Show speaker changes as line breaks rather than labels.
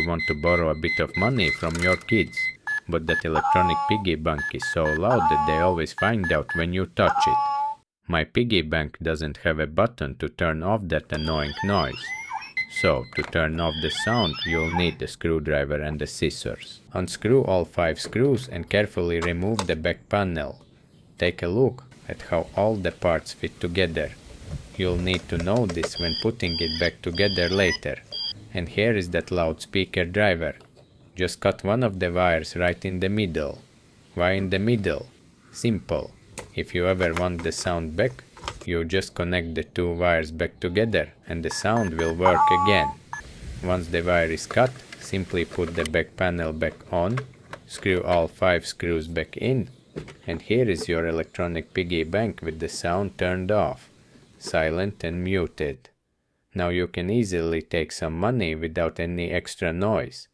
you want to borrow a bit of money from your kids, but that electronic piggy bank is so loud that they always find out when you touch it. My piggy bank doesn't have a button to turn off that annoying noise. So, to turn off the sound, you'll need a screwdriver and the scissors. Unscrew all 5 screws and carefully remove the back panel. Take a look at how all the parts fit together. You'll need to know this when putting it back together later. And here is that loudspeaker driver. Just cut one of the wires right in the middle. Why in the middle? Simple. If you ever want the sound back, you just connect the 2 wires back together and the sound will work again. Once the wire is cut, simply put the back panel back on, screw all 5 screws back in, and here is your electronic piggy bank with the sound turned off, silent and muted. Now you can easily take some money without any extra noise.